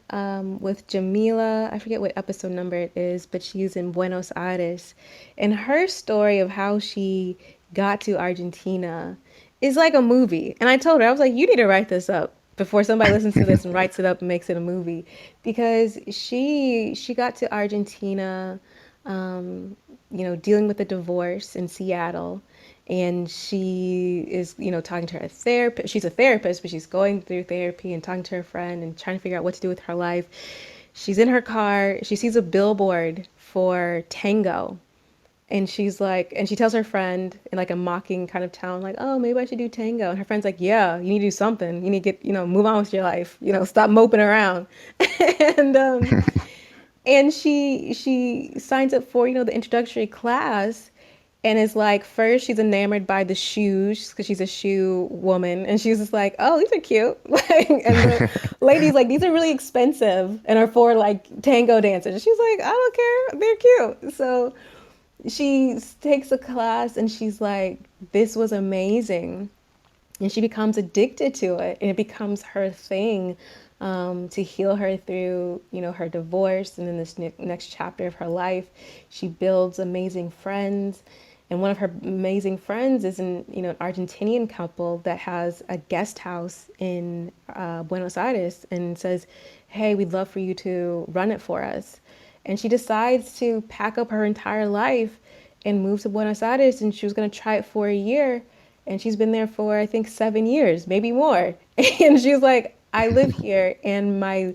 with Jamila. I forget what episode number it is, but she's in Buenos Aires. And her story of how she got to Argentina is like a movie. And I told her, I was like, you need to write this up before somebody listens to this and writes it up and makes it a movie. Because she got to Argentina, dealing with a divorce in Seattle. And she is, talking to her therapist. She's a therapist, but she's going through therapy and talking to her friend and trying to figure out what to do with her life. She's in her car. She sees a billboard for tango. And she's like, and she tells her friend in like a mocking kind of tone, like, oh, maybe I should do tango. And her friend's like, yeah, you need to do something. You need to get, move on with your life. Stop moping around. and and she signs up for the introductory class, and is like, first she's enamored by the shoes because she's a shoe woman, and she's just like, oh, these are cute. Like, and the lady's like, these are really expensive and are for like tango dancers. And she's like, I don't care, they're cute. So she takes a class and she's like, this was amazing. And she becomes addicted to it, and it becomes her thing, to heal her through her divorce, and then this next chapter of her life. She builds amazing friends, and one of her amazing friends is an Argentinian couple that has a guest house in Buenos Aires, and says, hey, we'd love for you to run it for us. And she decides to pack up her entire life and move to Buenos Aires, and she was going to try it for a year. And she's been there for, I think, 7 years, maybe more. And she was like, I live here, and my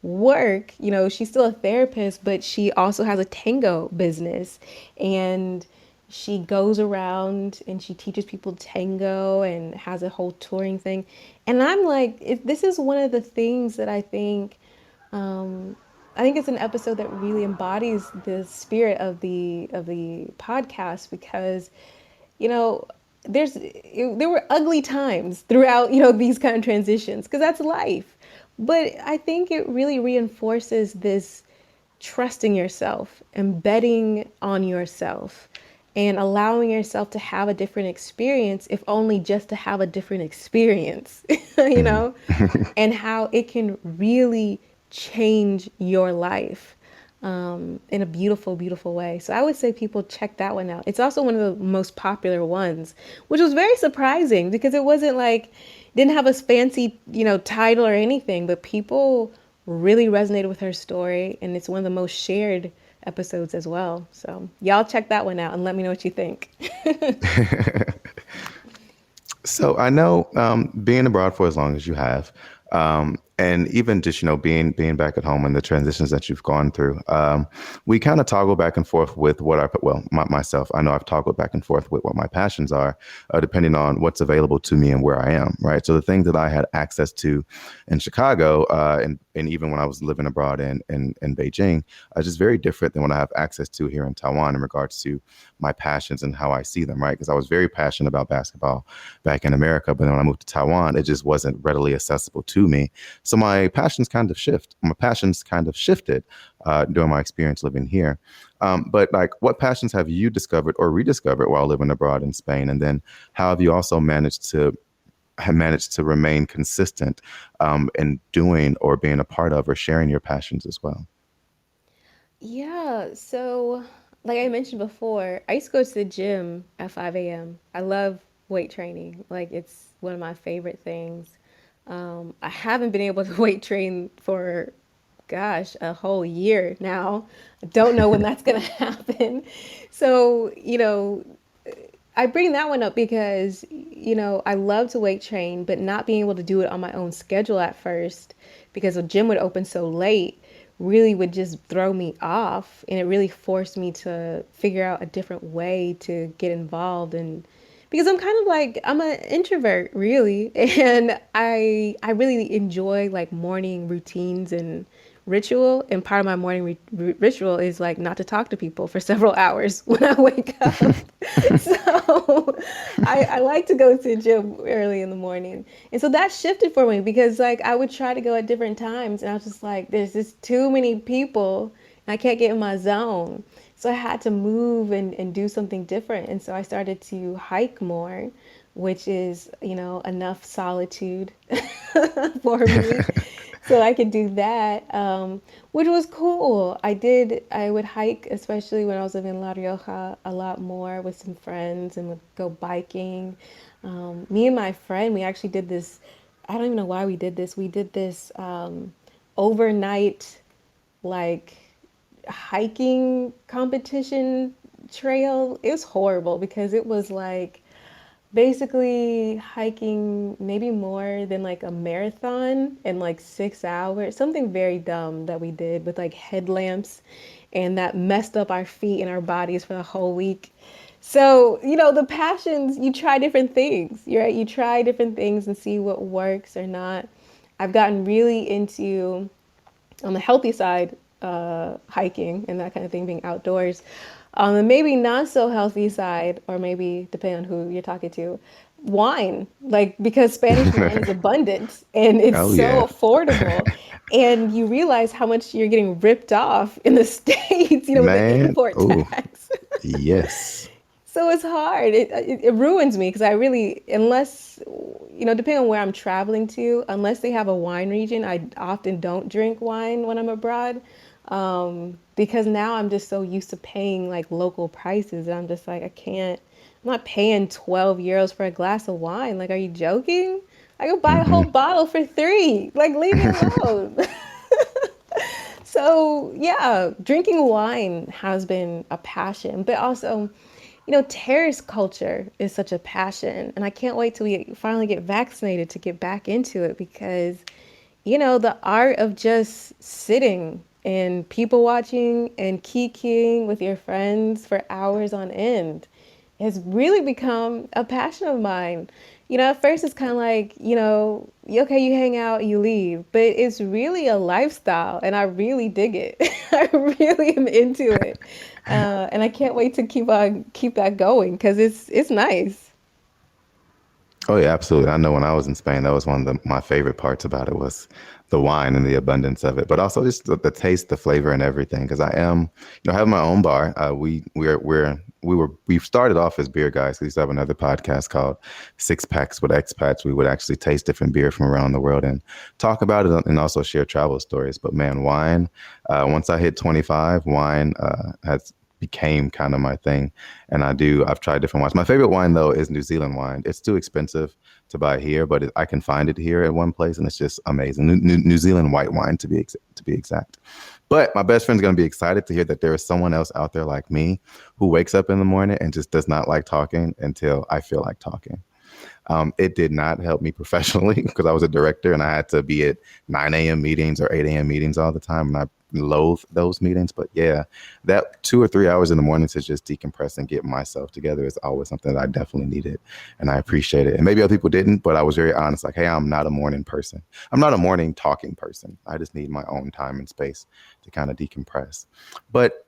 work, she's still a therapist, but she also has a tango business. And she goes around and she teaches people tango and has a whole touring thing. And I'm like, this is one of the things that I think it's an episode that really embodies the spirit of the podcast, because you know there were ugly times throughout these kind of transitions, because that's life. But I think it really reinforces this trusting yourself and betting on yourself and allowing yourself to have a different experience, if only just to have a different experience, you Mhm. know, and how it can really change your life, in a beautiful, beautiful way. So I would say people check that one out. It's also one of the most popular ones, which was very surprising because it wasn't like, didn't have a fancy, title or anything, but people really resonated with her story. And it's one of the most shared episodes as well. So y'all check that one out and let me know what you think. So I know, being abroad for as long as you have, and even just being back at home and the transitions that you've gone through, we kind of toggle back and forth with what myself. I know I've toggled back and forth with what my passions are, depending on what's available to me and where I am. Right. So the things that I had access to in Chicago, and even when I was living abroad in Beijing, are just very different than what I have access to here in Taiwan in regards to my passions and how I see them. Right. Because I was very passionate about basketball back in America. But then when I moved to Taiwan, it just wasn't readily accessible to me. So my passions kind of shifted during my experience living here. But like, what passions have you discovered or rediscovered while living abroad in Spain? And then how have you also managed to remain consistent, in doing or being a part of or sharing your passions as well? Yeah, so like I mentioned before, I used to go to the gym at 5 a.m. I love weight training. Like, it's one of my favorite things. I haven't been able to weight train for, gosh, a whole year now. I don't know when that's gonna happen. So, I bring that one up because, I love to weight train, but not being able to do it on my own schedule at first because the gym would open so late really would just throw me off. And it really forced me to figure out a different way to get involved. And because I'm kind of like, I'm an introvert really. And I really enjoy like morning routines and ritual. And part of my morning ritual is like not to talk to people for several hours when I wake up. So I like to go to the gym early in the morning. And so that shifted for me because like I would try to go at different times, and I was just like, there's just too many people and I can't get in my zone. So I had to move and do something different. And so I started to hike more, which is, enough solitude for me. So I could do that, which was cool. I would hike, especially when I was living in La Rioja, a lot more with some friends and would go biking. Me and my friend, we actually did this. I don't even know why we did this. We did this overnight, like, hiking competition trail. It was horrible because it was like basically hiking maybe more than like a marathon in like 6 hours, something very dumb that we did with like headlamps, and that messed up our feet and our bodies for the whole week. So, the passions, you try different things, right? You try different things and see what works or not. I've gotten really into, on the healthy side, hiking and that kind of thing, being outdoors. On the maybe not so healthy side, or maybe depending on who you're talking to, wine. Like, because Spanish wine is abundant and it's Oh so yeah, affordable. And you realize how much you're getting ripped off in the States, with the man. import Oh tax. yes. So it's hard. It ruins me because I really, unless, depending on where I'm traveling to, unless they have a wine region, I often don't drink wine when I'm abroad. Because now I'm just so used to paying like local prices. And I'm just like, I'm not paying 12 euros for a glass of wine. Like, are you joking? I could buy a whole Hmm. bottle for 3. Like, leave me alone. So, yeah, drinking wine has been a passion, but also, terrace culture is such a passion. And I can't wait till we finally get vaccinated to get back into it because, the art of just sitting and people watching and kikiing with your friends for hours on end has really become a passion of mine. At first it's kind of like, okay, you hang out, you leave, but it's really a lifestyle and I really dig it. I really am into it. And I can't wait to keep that going because it's nice. Oh yeah, absolutely. I know when I was in Spain, that was one of my favorite parts about it was the wine and the abundance of it, but also just the taste, the flavor, and everything. Because I am, having my own bar. We started off as beer guys. We used to have another podcast called Six Packs with Expats. We would actually taste different beer from around the world and talk about it and also share travel stories. But man, wine. Once I hit 25, wine has became kind of my thing. And I've tried different wines. My favorite wine though is New Zealand wine. It's too expensive to buy here, but I can find it here at one place and it's just amazing. New Zealand white wine to be exact. But my best friend's going to be excited to hear that there is someone else out there like me who wakes up in the morning and just does not like talking until I feel like talking. It did not help me professionally because I was a director and I had to be at 9 a.m. meetings or 8 a.m. meetings all the time. And I loathe those meetings. But yeah, that 2 or 3 hours in the morning to just decompress and get myself together is always something that I definitely needed. And I appreciate it. And maybe other people didn't, but I was very honest. Like, hey, I'm not a morning person. I'm not a morning talking person. I just need my own time and space to kind of decompress. But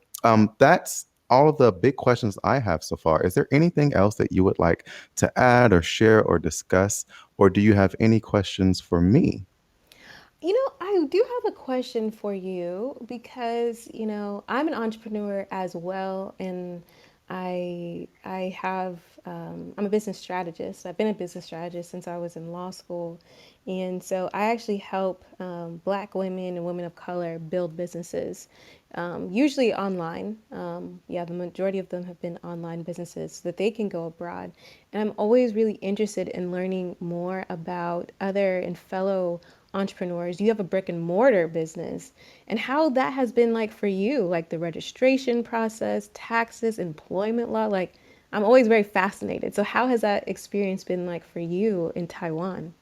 that's all of the big questions I have so far. Is there anything else that you would like to add or share or discuss? Or do you have any questions for me? I do have a question for you because, I'm an entrepreneur as well, and I'm a business strategist. I've been a business strategist since I was in law school, and so I actually help Black women and women of color build businesses, usually online. Yeah, the majority of them have been online businesses so that they can go abroad, and I'm always really interested in learning more about other and fellow entrepreneurs. You have a brick and mortar business, and how that has been like for you, like the registration process, taxes, employment law. Like, I'm always very fascinated. So how has that experience been like for you in Taiwan?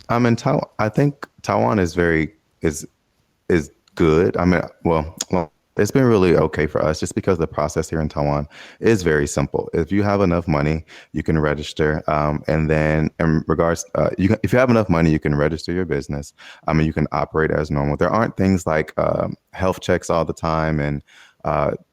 I'm in Taiwan. I think Taiwan is good. I mean, well, it's been really okay for us just because the process here in Taiwan is very simple. If you have enough money, you can register. And then in regards, if you have enough money, you can register your business. I mean, you can operate as normal. There aren't things like health checks all the time and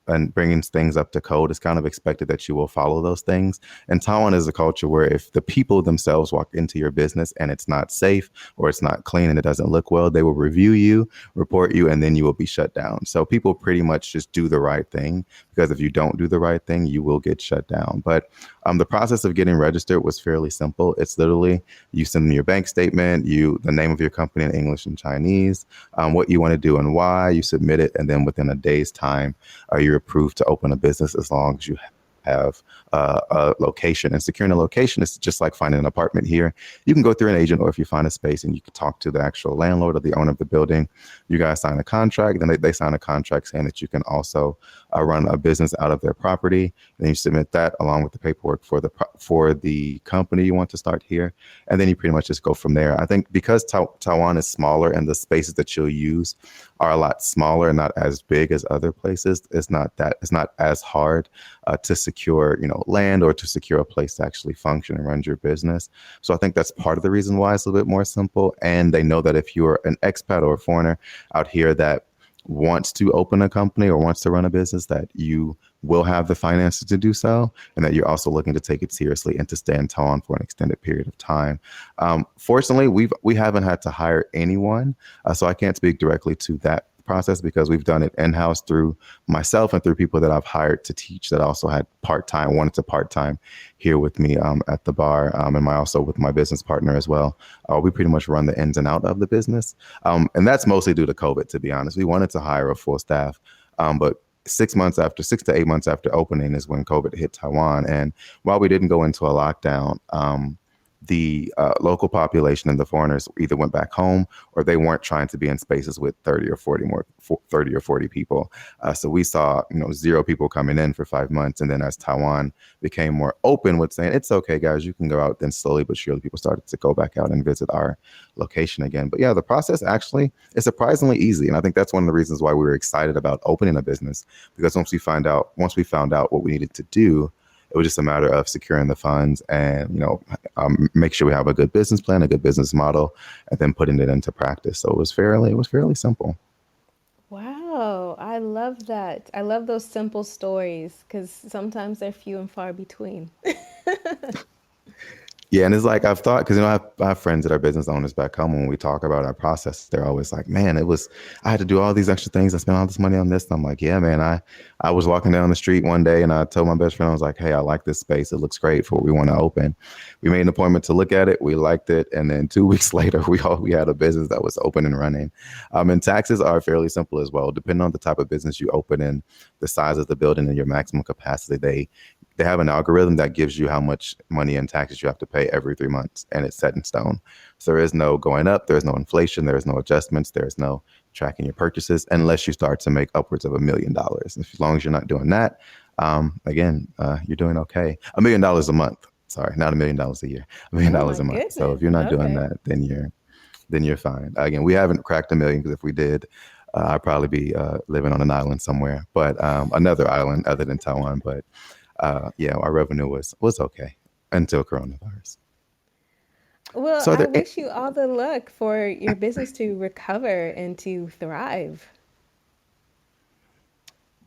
and bringing things up to code, it's kind of expected that you will follow those things. And Taiwan is a culture where if the people themselves walk into your business and it's not safe or it's not clean and it doesn't look well, they will review you, report you, and then you will be shut down. So people pretty much just do the right thing, because if you don't do the right thing, you will get shut down. But the process of getting registered was fairly simple. It's literally you send them your bank statement, the name of your company in English and Chinese, what you want to do and why. You submit it, and then within a day's time, you're approved to open a business as long as you have a location. And securing a location is just like finding an apartment here. You can go through an agent, or if you find a space and you can talk to the actual landlord or the owner of the building, you guys sign a contract. Then they sign a contract saying that you can also run a business out of their property. Then you submit that along with the paperwork for the company you want to start here, and then you pretty much just go from there. I think because Taiwan is smaller and the spaces that you'll use are a lot smaller and not as big as other places, it's not as hard to secure land or to secure a place to actually function and run your business. So I think that's part of the reason why it's a little bit more simple. And they know that if you're an expat or a foreigner out here that wants to open a company or wants to run a business, that you will have the finances to do so, and that you're also looking to take it seriously and to stay in Taiwan for an extended period of time. Fortunately, we haven't had to hire anyone, so I can't speak directly to that process, because we've done it in-house through myself and through people that I've hired to teach that also had wanted to part-time here with me at the bar, and also with my business partner as well. We pretty much run the ins and out of the business, and that's mostly due to COVID, to be honest. We wanted to hire a full staff, but 6 to 8 months after opening is when COVID hit Taiwan. And while we didn't go into a lockdown, the local population and the foreigners either went back home, or they weren't trying to be in spaces with 30 or 40 people. So we saw, zero people coming in for 5 months. And then as Taiwan became more open with saying, it's okay, guys, you can go out, then slowly but surely people started to go back out and visit our location again. But yeah, the process actually is surprisingly easy. And I think that's one of the reasons why we were excited about opening a business, because once we found out what we needed to do, it was just a matter of securing the funds and, make sure we have a good business plan, a good business model, and then putting it into practice. So it was fairly simple. Wow, I love that. I love those simple stories because sometimes they're few and far between. Yeah, and it's like I've thought, because I have friends that are business owners back home. When we talk about our process, they're always like, "Man, I had to do all these extra things. I spent all this money on this." And I'm like, "Yeah, man. I was walking down the street one day and I told my best friend, I was like, 'Hey, I like this space. It looks great for what we want to open.' We made an appointment to look at it. We liked it, and then 2 weeks later, we had a business that was open and running. And taxes are fairly simple as well, depending on the type of business you open and the size of the building and your maximum capacity. They have an algorithm that gives you how much money in taxes you have to pay every 3 months, and it's set in stone. So there is no going up, there is no inflation, there is no adjustments, there is no tracking your purchases unless you start to make upwards of $1 million. As long as you're not doing that, you're doing okay. $1 million a month. Sorry, not $1 million a year. $1 million Oh my a month. So if goodness. you're not doing Okay. that, then you're fine. Again, we haven't cracked a million, because if we did, I'd probably be living on an island somewhere, but another island other than Taiwan. But yeah, our revenue was okay until coronavirus. Well, So are I there wish you all the luck for your business to recover and to thrive.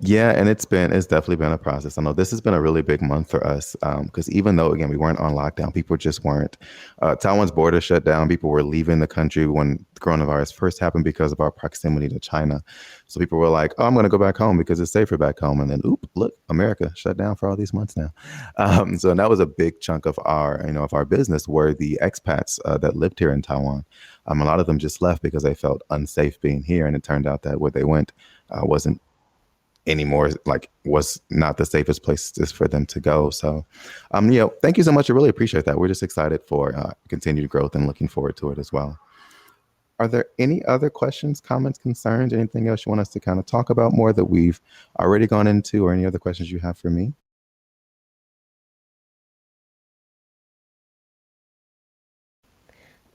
Yeah, and it's definitely been a process. I know this has been a really big month for us, because even though, again, we weren't on lockdown, people just weren't. Taiwan's border shut down. People were leaving the country when the coronavirus first happened because of our proximity to China. So people were like, "Oh, I'm going to go back home because it's safer back home." And then, look, America shut down for all these months now. So that was a big chunk of our business, were the expats that lived here in Taiwan. A lot of them just left because they felt unsafe being here, and it turned out that where they went wasn't anymore, like was not the safest places for them to go. So thank you so much. I really appreciate that. We're just excited for continued growth and looking forward to it as well. Are there any other questions, comments, concerns, anything else you want us to kind of talk about more that we've already gone into, or any other questions you have for me?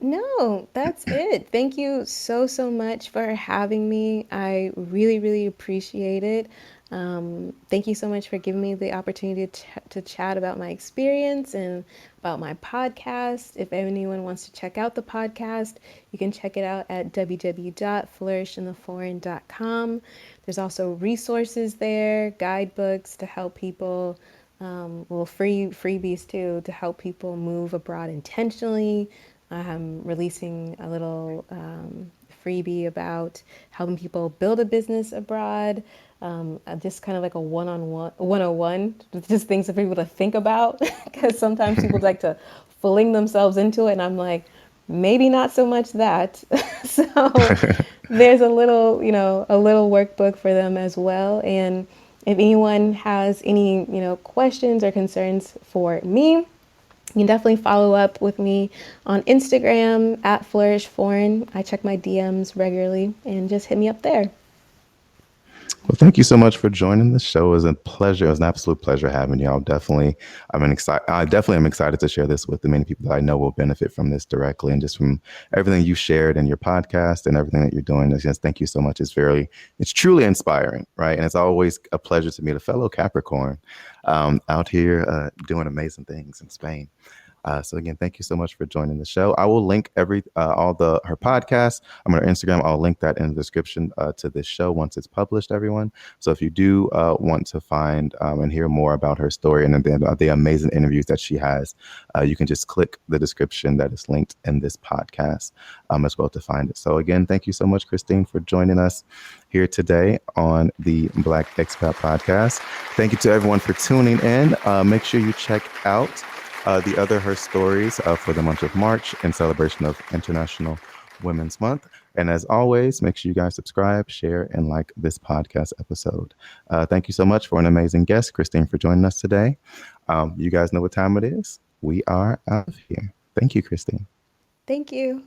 No, that's it. Thank you so, so much for having me. I really, really appreciate it. Thank you so much for giving me the opportunity to chat about my experience and about my podcast. If anyone wants to check out the podcast, you can check it out at www.flourishintheforeign.com. There's also resources there, guidebooks to help people, freebies too, to help people move abroad intentionally. I'm releasing a little freebie about helping people build a business abroad. Just kind of like a one-on-one 101, just things for people to think about, because sometimes people like to fling themselves into it, and I'm like, maybe not so much that. So there's a little, a little workbook for them as well. And if anyone has any, questions or concerns for me, you can definitely follow up with me on Instagram at Flourish Foreign. I check my DMs regularly, and just hit me up there. Well, thank you so much for joining the show. It was a pleasure. It was an absolute pleasure having you. I definitely am excited to share this with the many people that I know will benefit from this directly, and just from everything you shared in your podcast and everything that you're doing. Just thank you so much. It's truly inspiring, right? And it's always a pleasure to meet a fellow Capricorn out here doing amazing things in Spain. So again, thank you so much for joining the show. I will link her podcast. I'm on her Instagram. I'll link that in the description to this show once it's published, everyone. So if you do want to find and hear more about her story and the amazing interviews that she has, you can just click the description that is linked in this podcast as well to find it. So again, thank you so much, Christine, for joining us here today on the Black Expat Podcast. Thank you to everyone for tuning in. Make sure you check out the other her stories for the month of March in celebration of International Women's Month. And as always, make sure you guys subscribe, share, and like this podcast episode. Thank you so much for an amazing guest, Christine, for joining us today. You guys know what time it is. We are out of here. Thank you, Christine. Thank you.